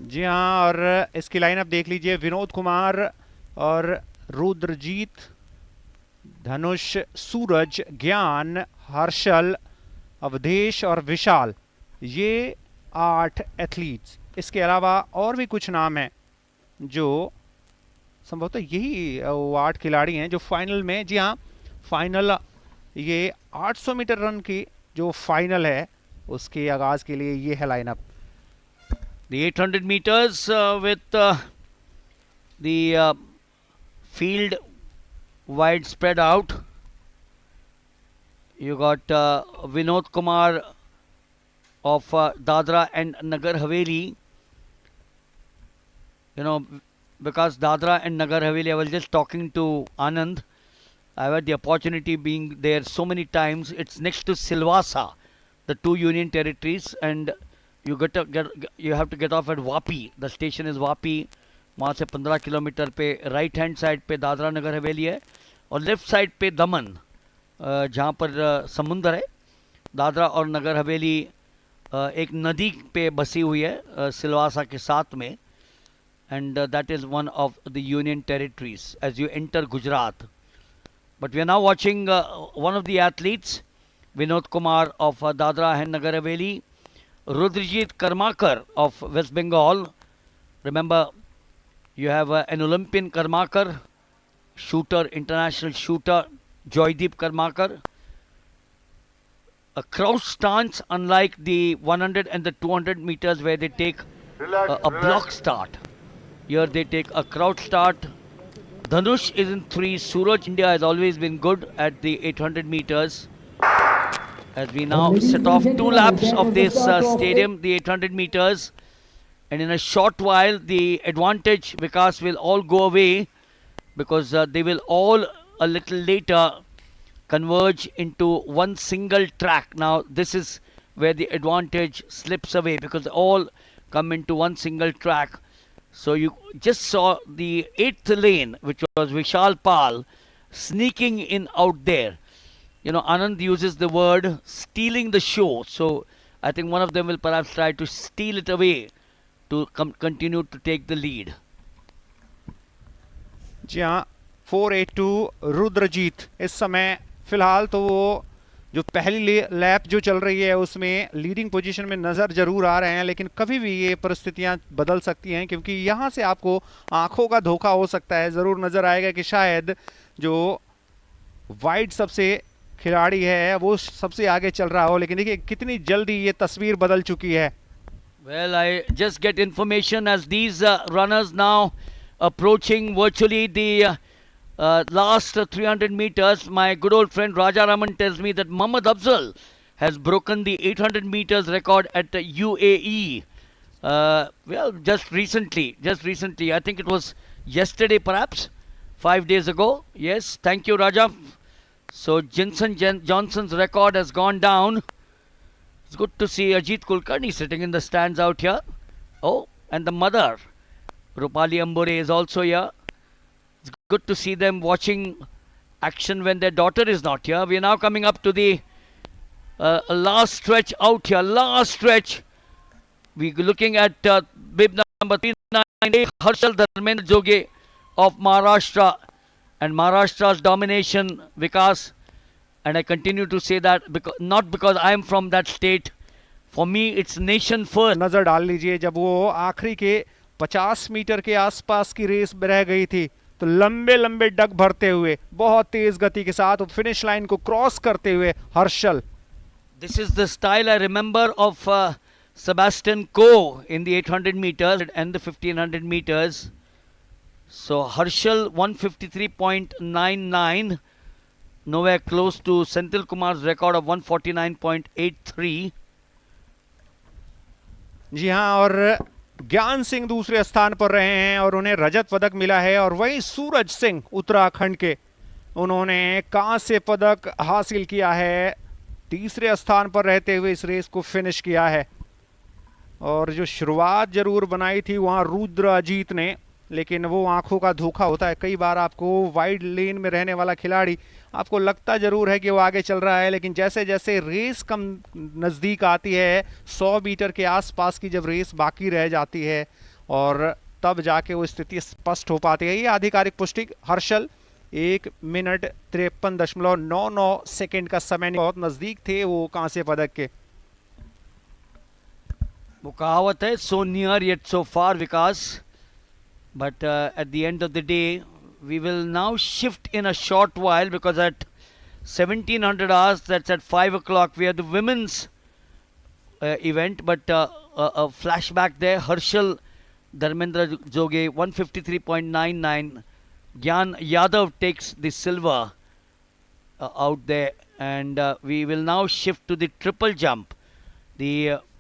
जी हाँ, और इसकी लाइनअप देख लीजिए। विनोद कुमार और रुद्रजीत, धनुष, सूरज, ज्ञान, हर्षल, अवधेश और विशाल, ये 8 एथलीट्स। इसके अलावा और भी कुछ नाम हैं जो संभवतः यही वो 8 खिलाड़ी हैं जो फाइनल में, जी हाँ, फाइनल, ये 800 मीटर रन की जो फाइनल है उसके आगाज के लिए ये है lineup. The 800 meters with the field wide spread out. You got Vinod Kumar of Dadra and Nagar Haveli. You know, because Dadra and Nagar Haveli, I was just talking to Anand. I've had the opportunity being there so many times. It's next to Silvassa, the two union territories, and you you have to get off at Vapi. The station is Vapi. वहाँ से 15 kilometre पे right hand side पे दादरा नगर हवेली है और left side पे दमन, जहाँ पर समुंदर है। दादरा और नगर हवेली एक नदी पे बसी हुई है सिलवासा के साथ में, and that is one of the union territories as you enter Gujarat. But we are now watching one of the athletes, Vinod Kumar of Dadra and Nagar Haveli, Rudrajit Karmakar of West Bengal. Remember, you have an Olympian Karmakar, shooter, international shooter, Joydeep Karmakar. A crouch stance, unlike the 100 and the 200 meters where they take a block start. Here they take a crouch start. Dhanush is in 3. Suraj India has always been good at the 800 meters. As we now set off 2 laps of this stadium, the 800 meters. And in a short while, the advantage, Vikas, will all go away because they will all a little later converge into one single track. Now, this is where the advantage slips away because all come into one single track. So you just saw the 8th lane, which was Vishal Pal, sneaking in out there. You know, Anand uses the word stealing the show. So I think one of them will perhaps try to steal it away to continue to take the lead. जी हाँ, 482 रुद्रजीत इस समय फिलहाल तो वो जो पहली lap जो चल रही है उसमें लीडिंग पोजीशन में नज़र जरूर आ रहे हैं, लेकिन कभी भी ये परिस्थितियां बदल सकती हैं क्योंकि यहाँ से आपको आंखों का धोखा हो सकता है। ज़रूर नज़र आएगा कि शायद जो वाइड सबसे खिलाड़ी है वो सबसे आगे चल रहा हो, लेकिन देखिए कितनी जल्दी ये तस्वीर बदल चुकी है। Well, I just get information as these runners now approaching virtually the last 300 meters. My good old friend Raja Raman tells me that Mohammad Afzal has broken the 800 meters record at UAE. Well, just recently, I think it was yesterday perhaps, 5 days ago. Yes, thank you Raja. So Johnson's record has gone down. It's good to see Ajit Kulkarni sitting in the stands out here. Oh, and the mother, Rupali Ambore, is also here. It's good to see them watching action when their daughter is not here. We are now coming up to the last stretch out here. Last stretch. We're looking at bib number 398, Harshal Dharmendra Joge of Maharashtra. And Maharashtra's domination, Vikas. And I continue to say that not because I am from that state. For me, it's nation first. नजर डाल लीजिए, जब वो आखिरी के 50 metre के आसपास की रेस रह गई थी तो लंबे लंबे डग भरते हुए बहुत तेज गति के साथ फिनिश लाइन को क्रॉस करते हुए Harshal. This is the style I remember of Sebastian Coe in the 800 meters and the 1500 meters. So Harshal 153.99. Nowhere close to Senthil Kumar's record of 149.83. जी हाँ, और ज्ञान सिंह दूसरे स्थान पर रहे हैं और उन्हें रजत पदक मिला है, और वहीं सूरज सिंह उत्तराखंड के, उन्होंने कांस्य पदक हासिल किया है, तीसरे स्थान पर रहते हुए इस रेस को फिनिश किया है। और जो शुरुआत जरूर बनाई थी वहां रुद्रजीत ने, लेकिन वो आंखों का धोखा होता है। कई बार आपको वाइड लेन में रहने वाला खिलाड़ी आपको लगता जरूर है कि वो आगे चल रहा है, लेकिन जैसे जैसे रेस कम नज़दीक आती है, 100 मीटर के आसपास की जब रेस बाकी रह जाती है और तब जाके वो स्थिति स्पष्ट हो पाती है। ये आधिकारिक पुष्टि हर्षल 1 मिनट 53.99 सेकेंड का समय, बहुत नजदीक थे वो कांस्य पदक के। वो कहावत है, so near yet so far, Vikas. But at the end of the day, we will now shift in a short while, because at 1700 hours, that's at 5 o'clock, we have the women's event. But a flashback there, Harshal Dharmendra Joge 153.99. Gyan Yadav takes the silver out there, and we will now shift to the triple jump. The